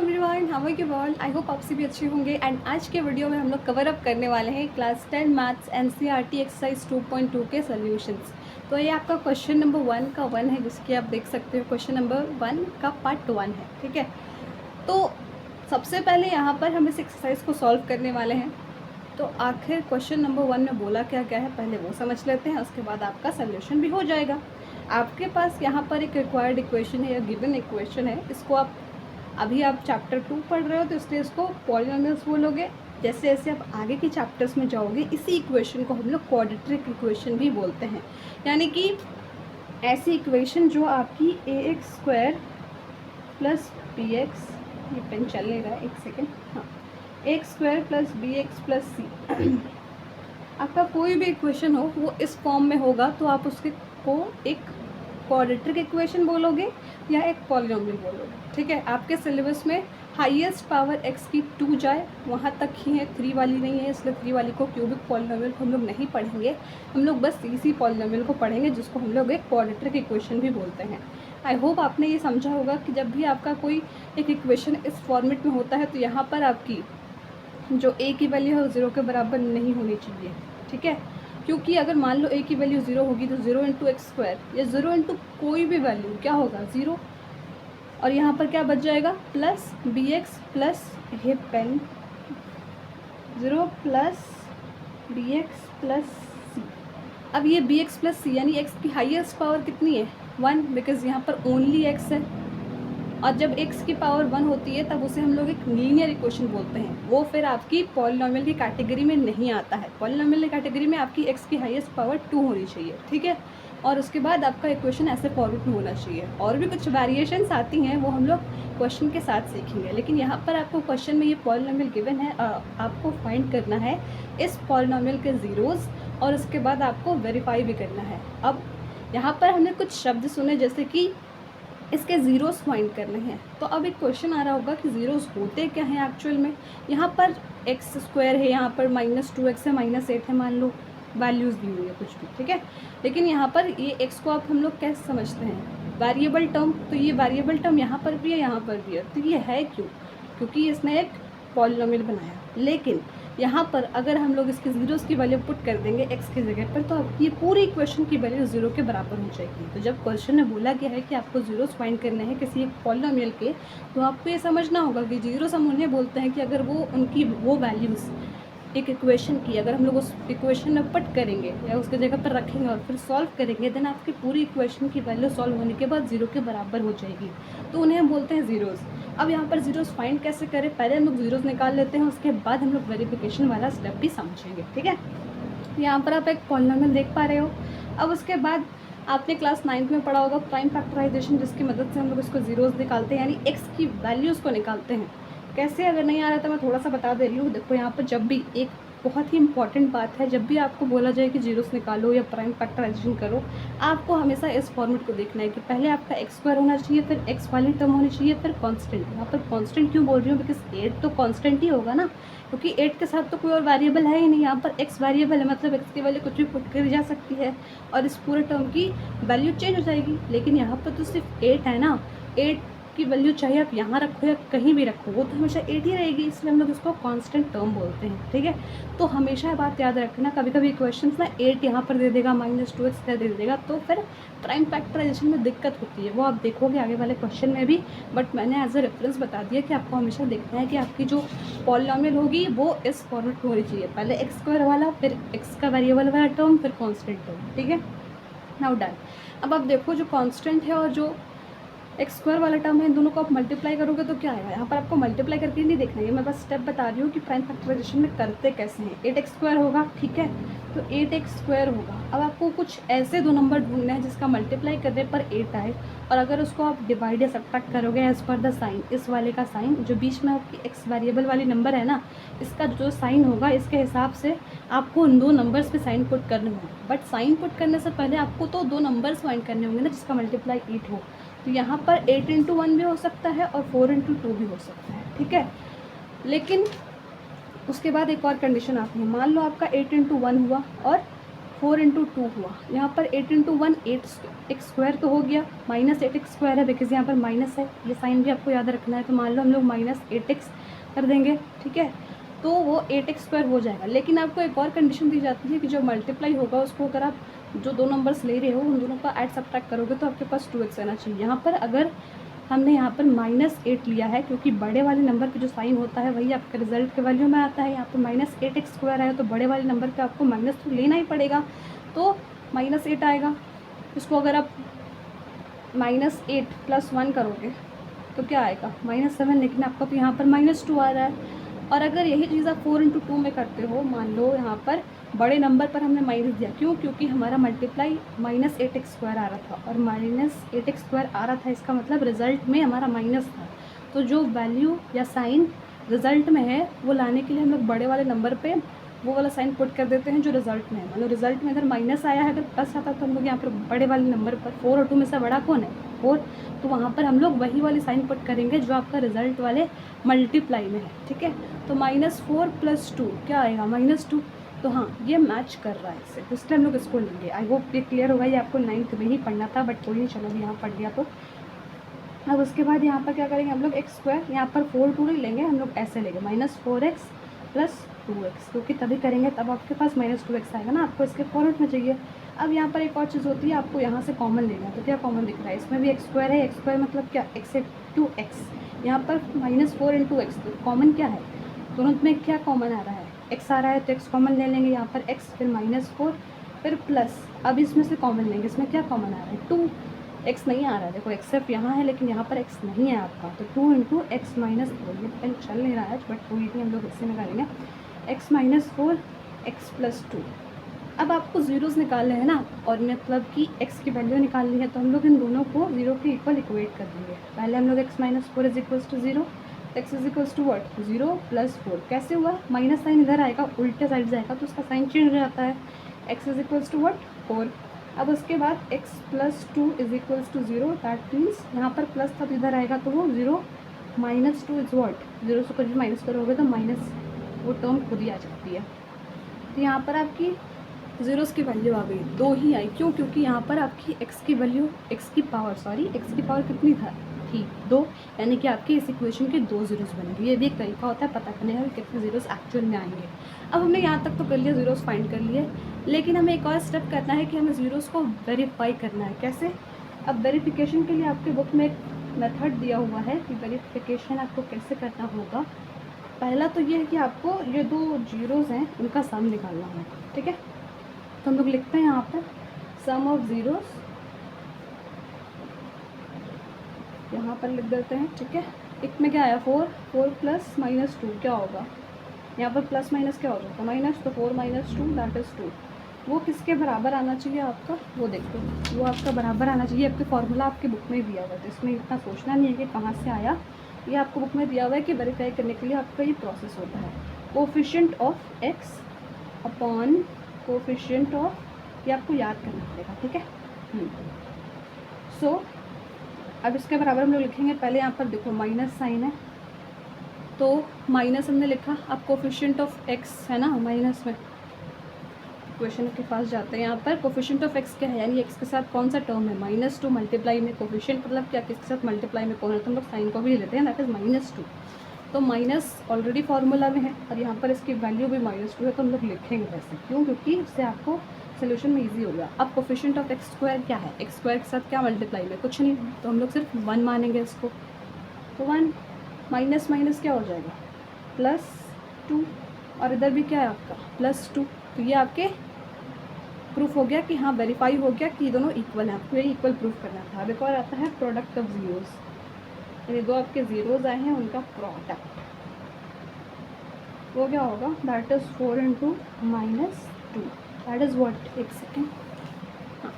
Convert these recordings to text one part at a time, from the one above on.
Everyone, how are you all. I hope आप सभी अच्छे होंगे। एंड आज के वीडियो में हम लोग कवर अप करने वाले हैं क्लास 10 मैथ्स एनसीईआरटी एक्सरसाइज 2.2 के सॉल्यूशंस। तो ये आपका क्वेश्चन नंबर 1 का 1 है, जिसकी आप देख सकते हो क्वेश्चन नंबर 1 का पार्ट 1 है। ठीक है, तो सबसे पहले यहाँ पर हम इस एक्सरसाइज को सॉल्व करने वाले हैं। तो आखिर क्वेश्चन नंबर 1 में बोला क्या क्या है पहले वो समझ लेते हैं, उसके बाद आपका सोल्यूशन भी हो जाएगा। आपके पास यहाँ पर एक रिक्वायर्ड इक्वेशन है या गिवन इक्वेशन है। इसको आप चैप्टर 2 पढ़ रहे हो तो इसलिए इसको पॉलिनोमियल्स बोलोगे। जैसे जैसे आप आगे के चैप्टर्स में जाओगे इसी इक्वेशन को हम लोग क्वाड्रेटिक इक्वेशन भी बोलते हैं, यानी कि ऐसी इक्वेशन जो आपकी ax² प्लस bx, ये पेन चल नहीं रहा है, एक सेकेंड, हाँ, ax² plus bx plus c आपका कोई भी इक्वेशन हो वो इस फॉर्म में होगा तो आप उसके को एक क्वाड्रेटिक इक्वेशन बोलोगे या एक पॉलिनोमियल बोलोगे। ठीक है, आपके सिलेबस में हाईएस्ट पावर x की 2 जाए वहाँ तक ही है, 3 वाली नहीं है, इसलिए 3 वाली को क्यूबिक पॉलिनोमियल को हम लोग नहीं पढ़ेंगे। हम लोग बस इसी पॉलिनोमियल को पढ़ेंगे जिसको हम लोग एक क्वाड्रेटिक इक्वेशन भी बोलते हैं। आई होप आपने ये समझा होगा कि जब भी आपका कोई एक इक्वेशन इस फॉर्मेट में होता है तो यहाँ पर आपकी जो a की वैल्यू है वो 0 के बराबर नहीं होनी चाहिए। ठीक है, क्योंकि अगर मान लो a की वैल्यू 0 होगी तो 0 इंटू x² या 0 इंटू कोई भी वैल्यू क्या होगा 0, और यहाँ पर क्या बच जाएगा प्लस bx प्लस ये पेन 0 प्लस bx प्लस c। अब ये bx प्लस c यानी x की हाईएस्ट पावर कितनी है 1, बिकॉज यहाँ पर ओनली x है, और जब x की पावर 1 होती है तब उसे हम लोग एक लीनियर इक्वेशन बोलते हैं। वो फिर आपकी पॉलिनोमियल की कैटेगरी में नहीं आता है। पॉलिनोमियल की कैटेगरी में आपकी x की हाईएस्ट पावर 2 होनी चाहिए। ठीक है, और उसके बाद आपका इक्वेशन ऐसे फॉर्मेट में होना चाहिए। और भी कुछ वेरिएशंस आती हैं वो हम लोग क्वेश्चन के साथ सीखेंगे, लेकिन यहाँ पर आपको क्वेश्चन में ये पॉलिनोमियल गिवन है, आपको फाइंड करना है इस पॉलिनोमियल के ज़ीरोज़ और उसके बाद आपको वेरीफाई भी करना है। अब यहाँ पर हमने कुछ शब्द सुने जैसे कि इसके ज़ीरोज़ फाइंड करने हैं। तो अब एक क्वेश्चन आ रहा होगा कि ज़ीरोज़ होते क्या हैं एक्चुअल में। यहाँ पर x² है, यहाँ पर -2x है, -8 है, मान लो वैल्यूज़ दी हुई है कुछ भी। ठीक है, लेकिन यहाँ पर ये x को आप हम लोग कैसे समझते हैं वेरिएबल टर्म, तो ये वेरिएबल टर्म यहाँ पर भी है, यहाँ पर भी है। तो ये है क्यों, क्योंकि इसने एक पॉलिनोमियल बनाया। लेकिन यहाँ पर अगर हम लोग इसके ज़ीरोज़ की वैल्यू पुट कर देंगे x की जगह पर तो अब ये पूरी इक्वेशन की वैल्यू 0 के बराबर हो जाएगी। तो जब क्वेश्चन में बोला गया है कि आपको ज़ीरोज़ फाइंड करने हैं किसी एक पॉलिनोमियल के, तो आपको ये समझना होगा कि ज़ीरोज़ हम उन्हें बोलते हैं कि अगर वो उनकी वो वैल्यूज़ एक इक्वेशन की अगर हम लोग उस इक्वेशन में पुट करेंगे या उसके जगह पर रखेंगे और फिर सॉल्व करेंगे, देन आपकी पूरी इक्वेशन की वैल्यू सॉल्व होने के बाद 0 के बराबर हो जाएगी। तो उन्हें हम बोलते हैं ज़ीरोज़। अब यहाँ पर ज़ीरोज़ फाइंड कैसे करें, पहले हम लोग ज़ीरोज़ निकाल लेते हैं, उसके बाद हम लोग वेरिफिकेशन वाला स्टेप भी समझेंगे। ठीक है, यहाँ पर आप एक पॉलिनोमियल देख पा रहे हो। अब उसके बाद आपने क्लास 9 में पढ़ा होगा प्राइम फैक्टराइजेशन, जिसकी मदद से हम लोग इसको ज़ीरोज़ निकालते हैं, यानी x की वैल्यूज़ को निकालते हैं। कैसे, अगर नहीं आ रहा तो मैं थोड़ा सा बता दे रही हूँ। देखो यहाँ पर जब भी एक बहुत ही इंपॉर्टेंट बात है, जब भी आपको बोला जाए कि जीरोस निकालो या प्राइम फैक्टराइजेशन करो, आपको हमेशा इस फॉर्मेट को देखना है कि पहले आपका x² होना चाहिए, फिर x वाली टर्म होनी चाहिए, फिर कांस्टेंट। यहाँ पर कांस्टेंट क्यों बोल रही हूँ, बिकॉज 8 तो कांस्टेंट ही होगा ना, क्योंकि 8 के साथ तो कोई और वेरिएबल है ही नहीं। यहाँ पर x वेरिएबल है, मतलब x की वैल्यू कुछ भी पुट करी जा सकती है और इस पूरे टर्म की वैल्यू चेंज हो जाएगी। लेकिन यहाँ पर तो सिर्फ 8 है ना, 8 की वैल्यू चाहे आप यहाँ रखो या कहीं भी रखो वो तो हमेशा 8 ही रहेगी, इसलिए हम लोग इसको कांस्टेंट टर्म बोलते हैं। ठीक है, तो हमेशा ये बात याद रखना, कभी कभी क्वेश्चंस ना 8 यहाँ पर दे देगा, -2x दे देगा, तो फिर प्राइम फैक्टराइजेशन में दिक्कत होती है। वो आप देखोगे आगे वाले क्वेश्चन में भी, बट मैंने एज अ रेफरेंस बता दिया कि आपको हमेशा देखना है कि आपकी जो पॉलिनोमियल होगी वो इस फॉर्मेट में होनी चाहिए, पहले x² वाला, फिर x का वेरिएबल वाला टर्म, फिर कॉन्स्टेंट टर्म। ठीक है, नाउ डन। अब आप देखो जो कॉन्स्टेंट है और जो x² वाला टर्म है, इन दोनों को आप मल्टीप्लाई करोगे तो क्या आएगा। यहाँ पर आपको मल्टीप्लाई करके नहीं देखना है, मैं बस स्टेप बता रही हूँ कि प्राइम फैक्टराइजेशन में करते कैसे हैं। 8x² होगा, ठीक है, तो 8x² होगा। अब आपको कुछ ऐसे दो नंबर ढूंढना है जिसका मल्टीप्लाई करने पर 8 आए, और अगर उसको आप डिवाइड या सब्ट्रैक्ट करोगे एज पर द साइन, इस वाले का साइन जो बीच में आपकी x वेरिएबल वाली नंबर है ना, इसका जो साइन होगा इसके हिसाब से आपको उन दो नंबर्स पे साइन पुट करने होंगे। बट साइन पुट करने से पहले आपको तो दो नंबर्स फाइंड करने होंगे ना जिसका मल्टीप्लाई 8 हो। तो यहाँ पर 8 × 1 भी हो सकता है और 4 × 2 भी हो सकता है। ठीक है, लेकिन उसके बाद एक और कंडीशन आती है, मान लो आपका 8 × 1 हुआ और 4 इंटू 2 हुआ, यहाँ पर 8 इंटू 1 8x² तो हो गया, -8x² है बिकॉज यहाँ पर माइनस है, ये साइन भी आपको याद रखना है। तो मान लो हम लोग -8x कर देंगे, ठीक है, तो वो 8x² हो जाएगा। लेकिन आपको एक और कंडीशन दी जाती है कि जो मल्टीप्लाई होगा उसको अगर आप जो दो नंबर्स ले रहे हो उन दोनों का ऐड सब्ट्रैक्ट करोगे तो आपके पास 2x आना चाहिए। यहाँ पर अगर हमने यहाँ पर -8 लिया है, क्योंकि बड़े वाले नंबर पे जो साइन होता है वही आपके रिजल्ट के वैल्यू में आता है। यहाँ पर -8x² है तो बड़े वाले नंबर पे आपको माइनस तो लेना ही पड़ेगा, तो -8 आएगा। इसको अगर आप -8 + 1 करोगे तो क्या आएगा, -7, लेकिन आपका तो यहाँ पर -2 आ रहा है। और अगर यही चीज़ आप 4 इंटू 2 में करते हो, मान लो यहाँ पर बड़े नंबर पर हमने माइनस दिया, क्यों, क्योंकि हमारा मल्टीप्लाई -8x² आ रहा था और -8x² आ रहा था, इसका मतलब रिज़ल्ट में हमारा माइनस था। तो जो वैल्यू या साइन रिज़ल्ट में है वो लाने के लिए हम लोग बड़े वाले नंबर पे वो वाला साइन पुट कर देते हैं जो रिज़ल्ट में है। मतलब रिज़ल्ट में अगर माइनस आया है, अगर प्लस आता तो हम लोग यहाँ पर बड़े वाले नंबर पर 4 और 2 में से बड़ा कौन है, 4, तो वहाँ पर हम लोग वही वाली साइन पुट करेंगे जो आपका रिज़ल्ट वाले मल्टीप्लाई में है, ठीक है। तो -4 + 2 क्या आएगा, -2। तो हाँ, ये मैच कर रहा है इससे, तो इसलिए हम लोग इसको लेंगे। आई होप ये क्लियर होगा, ये आपको 9th में ही पढ़ना था, बट कोई नहीं, चलो अभी यहाँ पढ़ लिया। तो अब उसके बाद यहाँ पर क्या करेंगे हम लोग, x², यहाँ पर 4 2 नहीं लेंगे हम लोग, ऐसे लेंगे -4x + 2x, क्योंकि तभी करेंगे तब आपके पास -2x आएगा ना, आपको इसके फॉर्मेट में चाहिए। अब यहाँ पर एक और चीज़ होती है, आपको यहाँ से कॉमन लेना है। तो क्या कॉमन दिख रहा है, इसमें भी x² है, x² मतलब क्या, x × x, यहाँ पर -4 × x, तो कॉमन क्या है, दोनों में क्या कॉमन आ रहा है, x आ रहा है तो x कॉमन ले लेंगे, यहाँ पर x, फिर -4, फिर प्लस, अब इसमें से कॉमन लेंगे, इसमें क्या कॉमन आ रहा है, 2, x नहीं आ रहा है, देखो x सिर्फ यहाँ है लेकिन यहाँ पर x नहीं है आपका, तो 2 × x - 4, ये पेन चल नहीं रहा है बट कोई नहीं, हम लोग इससे निकालेंगे, x - 4 x + 2। अब आपको ज़ीरोज़ निकालने हैं ना, और मतलब कि x की वैल्यू निकालनी है, तो हम लोग इन दोनों को 0 के इक्वल इक्वेट कर देंगे। पहले हम लोग x - 4 = 0, x = what, 0 + 4, कैसे हुआ, माइनस साइन इधर आएगा, उल्टे साइड जाएगा तो उसका साइन चेंज हो जाता है, x = what, 4। अब उसके बाद x + 2 = 0, दैट मीन्स यहाँ पर प्लस था तो इधर आएगा तो वो 0 - 2 इज़ वॉट, 0 से कुछ भी माइनस करोगे तो माइनस वो टर्म खुद ही आ जाती है। तो यहाँ पर आपकी ज़ीरोज़ की वैल्यू आ गई, 2 ही आई, क्यों, क्योंकि यहाँ पर आपकी x की वैल्यू, x की पावर कितनी थी, 2, यानी कि आपकी इस इक्वेशन के 2 ज़ीरोज़ बनेंगे। ये भी एक तरीका होता है पता करने का कितने ज़ीरोज़ एक्चुअल में आएंगे। अब हमने यहाँ तक तो कर लिया, ज़ीरोज़ फाइंड कर लिए, लेकिन हमें एक और स्टेप करना है कि हमें ज़ीरोज़ को वेरीफाई करना है। कैसे, अब वेरिफिकेशन के लिए आपके बुक में एक मेथड दिया हुआ है कि वेरिफिकेशन आपको कैसे करना होगा। पहला तो ये है कि आपको ये 2 ज़ीरोज़ हैं उनका सम निकालना है, ठीक है। तो हम लोग लिखते हैं यहाँ पर सम ऑफ ज़ीरोज़, यहाँ पर लिख देते हैं, ठीक है। एक में क्या आया, 4 + -2 क्या होगा, यहाँ पर प्लस माइनस क्या हो जाता है, माइनस, तो 4 - 2 दैट इज़ 2। वो किसके बराबर आना चाहिए आपका, वो देखो, वो आपका बराबर आना चाहिए, आपके फार्मूला आपकी बुक में दिया हुआ है, तो इसमें इतना सोचना नहीं है कि कहाँ से आया, ये आपको बुक में दिया हुआ है कि वेरीफाई करने के लिए आपका ये प्रोसेस होता है। Coefficient of x upon coefficient of, ये आपको याद करना पड़ेगा, ठीक है। सो अब इसके बराबर हम लोग लिखेंगे, पहले यहाँ पर देखो माइनस साइन है तो माइनस हमने लिखा, अब कोफिशिएंट ऑफ x है ना माइनस में, इक्वेशन के पास जाते हैं, यहाँ पर कोफिशिएंट ऑफ x क्या है, यानी x के साथ कौन सा टर्म है, -2, मल्टीप्लाई में कोफिशिएंट मतलब क्या, किसके साथ मल्टीप्लाई में कौन है, तो हम लोग साइन को भी ले लेते हैं, दैट इज़ -2। तो माइनस ऑलरेडी फार्मूला में है और यहाँ पर इसकी वैल्यू भी -2 है, तो हम लोग लिखेंगे वैसे, क्यों, क्योंकि उससे आपको सोल्यूशन में ईजी हो गया। अब कोफिशिएंट ऑफ x² क्या है, x² के साथ क्या मल्टीप्लाई में, कुछ नहीं, तो हम लोग सिर्फ 1 मानेंगे इसको, तो 1 माइनस माइनस क्या हो जाएगा, +2, और इधर भी क्या है आपका +2, तो ये आपके प्रूफ हो गया कि हाँ वेरीफाई हो गया कि दोनों इक्वल हैं, आपको ये इक्वल प्रूफ करना था। अब एक और आता है प्रोडक्ट ऑफ ज़ीरोज़, यानी 2 आपके ज़ीरोज़ आए हैं उनका प्रोडक्ट, वो क्या होगा, that is 4 × -2, that is what, एक सेकेंड, हाँ,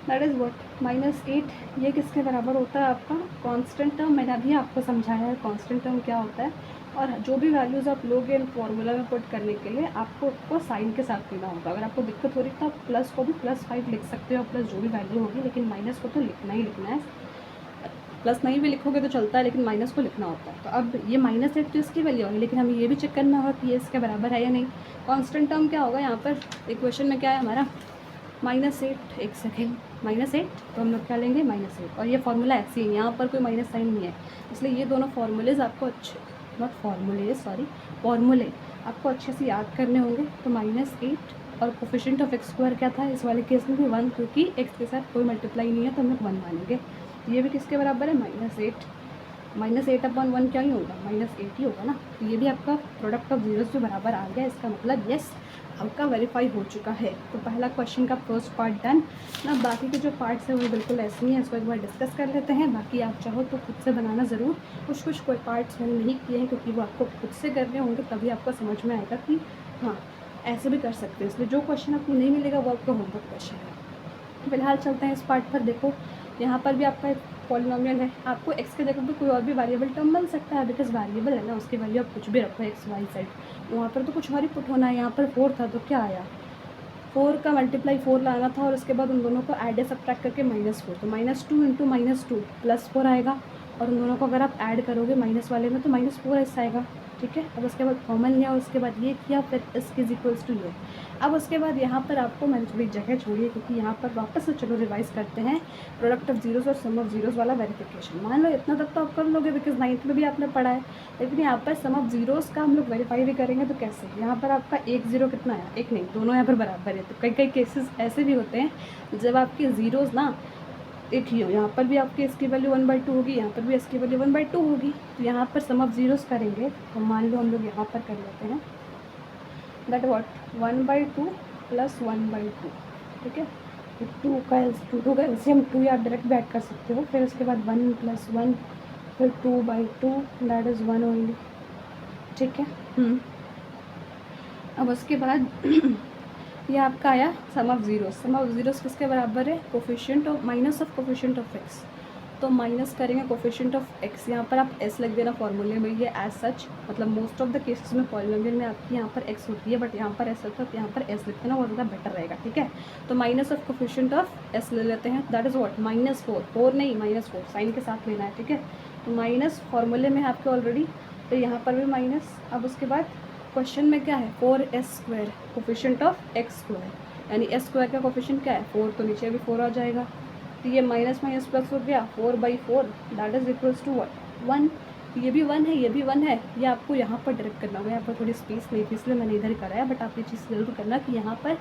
दैट इज़ व्हाट, -8, ये किसके बराबर होता है आपका कांस्टेंट टर्म, मैंने अभी आपको समझाया है कांस्टेंट टर्म क्या होता है, और जो भी वैल्यूज़ आप लोगे इन फॉर्मूला में पुट करने के लिए आपको उसको साइन के साथ लेना होगा। अगर आपको दिक्कत हो रही तो आप प्लस को भी +5 लिख सकते हो, प्लस जो भी वैल्यू होगी, लेकिन माइनस को तो लिखना ही लिखना है। प्लस नहीं भी लिखोगे तो चलता है, लेकिन माइनस को लिखना होता है। तो अब ये -8 तो इसकी वैल्यू होगी, लेकिन हमें ये भी चेक करना होगा कि ये इसके बराबर है या नहीं। कांस्टेंट टर्म क्या होगा यहाँ पर इक्वेशन में, क्या है हमारा -8। एक सेकेंड, -8 तो हम लोग क्या लेंगे -8, और ये फार्मूला ऐसे ही है, यहाँ पर कोई माइनस साइन नहीं है, इसलिए ये दोनों फार्मूलेज आपको अच्छे, नॉट फार्मूले सॉरी, फार्मूले आपको अच्छे से याद करने होंगे। तो -8 और कोफिशिएंट ऑफ एक्स स्क्वायर क्या था इस वाले केस में भी 1, क्योंकि एक्स के साथ कोई मल्टीप्लाई नहीं है तो हम लोग 1 मानेंगे। ये भी किसके बराबर है -8, -8/1 क्या ही होगा -8 ही होगा ना। तो ये भी आपका प्रोडक्ट ऑफ जीरोस जो बराबर आ गया, इसका मतलब यस आपका वेरीफाई हो चुका है। तो पहला क्वेश्चन का फर्स्ट पार्ट डन ना। बाकी के जो पार्ट्स हैं वो बिल्कुल ऐसे ही हैं, इसको एक बार डिस्कस कर लेते हैं। बाकी आप चाहो तो खुद से बनाना ज़रूर, कुछ कोई पार्ट्स मैंने नहीं किए हैं क्योंकि वो आपको खुद से करने होंगे, तभी आपको समझ में आएगा कि हाँ ऐसे भी कर सकते हैं। इसलिए जो क्वेश्चन आपको नहीं मिलेगा वो आपका होमवर्क क्वेश्चन है। फिलहाल चलते हैं इस पार्ट पर। देखो यहाँ पर भी आपका एक पॉलिनोमियल है, आपको एक्स के जगह पर कोई और भी वेरिएबल टर्म मिल सकता है, बिकॉज वेरिएबल है ना, उसकी वैल्यू आप कुछ भी रखो एक्स वाई जेड, वहाँ पर तो कुछ और ही पुट होना है। यहाँ पर 4 था तो क्या आया, 4 का मल्टीप्लाई 4 लाना था, और उसके बाद उन दोनों को ऐड सब्ट्रैक्ट करके -4, तो -2 इंटू -2 +4 आएगा, और उन दोनों को अगर आप ऐड करोगे माइनस वाले में तो -4 ऐसा आएगा, ठीक है। अब उसके बाद कॉमन लिया, उसके बाद ये किया, फिर इसके इक्वल्स टू ये। अब उसके बाद यहाँ पर आपको मैंने थोड़ी जगह छोड़ी है क्योंकि यहाँ पर वापस से चलो रिवाइज करते हैं प्रोडक्ट ऑफ जीरोस और सम ऑफ जीरोस वाला वेरिफिकेशन। मान लो इतना तक तो आप कर लोगे बिकॉज 9th में भी आपने पढ़ा है, लेकिन यहाँ पर सम ऑफ जीरोस का हम लोग वेरीफाई भी करेंगे। तो कैसे, यहाँ पर आपका 1 0 कितना आया, 1 नहीं, दोनों यहाँ पर बराबर है। तो कई केसेस ऐसे भी होते हैं जब आपके जीरोस ना एक ही हो, यहाँ पर भी आपकी इसकी वैल्यू 1/2 होगी, यहाँ पर भी इसकी वैल्यू 1/2 होगी। तो यहाँ पर सम ऑफ जीरोस करेंगे तो मान लो हम लोग यहाँ पर कर लेते हैं दैट व्हाट 1/2 + 1/2, ठीक है। तो 2 का एलसीएम 2 या डायरेक्ट भी ऐड कर सकते हो। फिर उसके बाद 1 + 1, फिर 2/2 दैट इज़ 1 ओनली, ठीक है। अब उसके बाद ये आपका आया sum of zeros. Sum of zeros किसके बराबर है, coefficient of minus of coefficient of X. तो माइनस करेंगे कोफिशिएंट ऑफ एक्स, यहाँ पर आप एस लिख देना फॉर्मूले में। ये एज सच मतलब मोस्ट ऑफ द केसेस में पॉलिनोमियल में आपकी यहाँ पर एक्स होती है, बट यहाँ पर एस होता है, तो यहाँ पर एस लिख देना वो ज़्यादा बेटर रहेगा, ठीक है। तो minus of coefficient of S ले लेते हैं, दैट इज़ व्हाट -4 नहीं -4 साइन के साथ लेना है, ठीक है। तो माइनस फॉर्मूले में है आपके ऑलरेडी, तो यहाँ पर भी माइनस। अब उसके बाद क्वेश्चन में क्या है 4s² कोफिशिएंट ऑफ x², यानी s² का कोफिशिएंट क्या है 4, तो नीचे भी 4 आ जाएगा। तो ये माइनस माइनस प्लस हो गया 4/4 that is equals to what 1। ये भी 1 है, ये भी 1 है, ये आपको यहाँ पर डायरेक्ट करना होगा। यहाँ पर थोड़ी स्पेस नहीं थी इसलिए मैंने इधर कराया, बट आप ये चीज़ ज़रूर करना कि यहाँ पर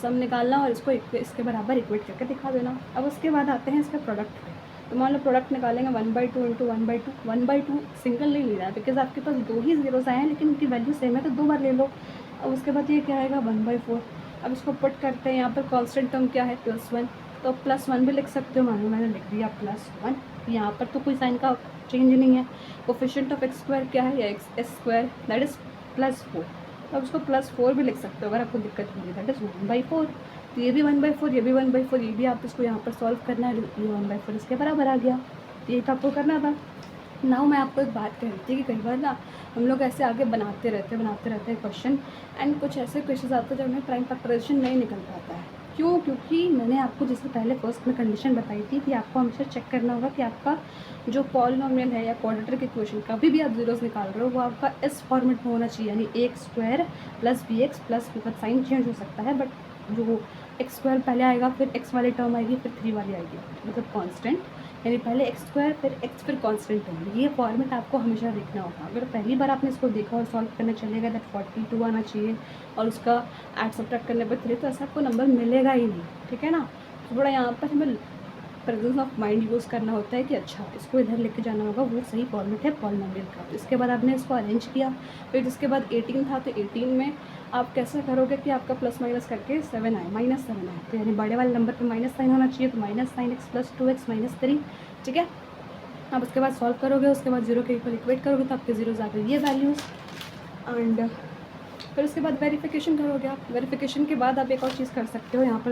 सम निकालना और इसको इसके बराबर इक्वेट करके दिखा देना। अब उसके बाद आते हैं इसका प्रोडक्ट पे। तो मान लो प्रोडक्ट निकालेंगे 1/2 इंटू 1/2, 1/2 सिंगल नहीं लेना है बिकॉज आपके पास 2 ही जीरोस आए हैं, लेकिन उनकी वैल्यू सेम है तो 2 बार ले लो। अब उसके बाद ये क्या आएगा 1/4। अब इसको पुट करते हैं, यहाँ पर कांस्टेंट टर्म क्या है +1, तो +1 भी लिख सकते हो, मानो मैंने लिख दिया +1। यहाँ पर तो कोई साइन का चेंज नहीं है। कोफिशिएंट ऑफ x² क्या है, या s² दैट इज़ +4। तो अब उसको +4 भी लिख सकते हो अगर आपको दिक्कत होगी, दैट इज़ 1/4। तो ये भी 1/4, ये भी 1/4, ये भी आप इसको यहाँ पर सॉल्व करना है, ये 1/4 इसके बराबर आ गया। यही तो आपको करना था। नाउ मैं आपको एक बात कह रही थी कि कई बार ना हम लोग ऐसे आगे बनाते रहते हैं क्वेश्चन, एंड कुछ ऐसे क्वेश्चन आते हैं जब हमें प्राइम फैक्टराइजेशन नहीं निकल पाता है। क्यों, क्योंकि मैंने आपको जैसे पहले फर्स्ट में कंडीशन बताई थी कि आपको हमेशा चेक करना होगा कि आपका जो पॉलिनोमियल है या क्वाड्रेटिक इक्वेशन कभी भी आप जीरोस निकाल रहे हो वो आपका इस फॉर्मेट में होना चाहिए, यानी a² + bx + b। Sign change हो सकता है बट जो x² पहले आएगा, फिर x वाली टर्म आएगी, फिर 3 वाली आएगी, मतलब कांस्टेंट, यानी पहले x² फिर x फिर कांस्टेंट टर्म। ये फॉर्मेट आपको हमेशा देखना होगा। अगर पहली बार आपने इसको देखा और सॉल्व करने चलेगा दैट 42 आना चाहिए और उसका ऐड सब्ट्रैक्ट करने पर 3, तो ऐसा आपको नंबर मिलेगा ही नहीं, ठीक है ना। तो थोड़ा यहाँ पर हमें प्रेजेंस ऑफ माइंड यूज़ करना होता है कि अच्छा इसको इधर लेके जाना होगा, वो सही फॉर्मेट है पॉलिनोमियल का। तो इसके बाद आपने इसको अरेंज किया, फिर जिसके बाद 18 था, तो 18 में आप कैसे करोगे कि आपका प्लस माइनस करके 7 आए, -7 आए, तो यानी बड़े वाले नंबर पे माइनस साइन होना चाहिए, तो -9x + 2x - 3, ठीक है। अब उसके बाद सॉल्व करोगे, उसके बाद 0 के इक्वल इक्वेट करोगे तो आपके जीरोज आ गए ये वैल्यूज़, एंड फिर उसके बाद वेरिफिकेशन करोगे आप। वेरिफिकेशन के बाद आप एक और चीज़ कर सकते हो, यहाँ पर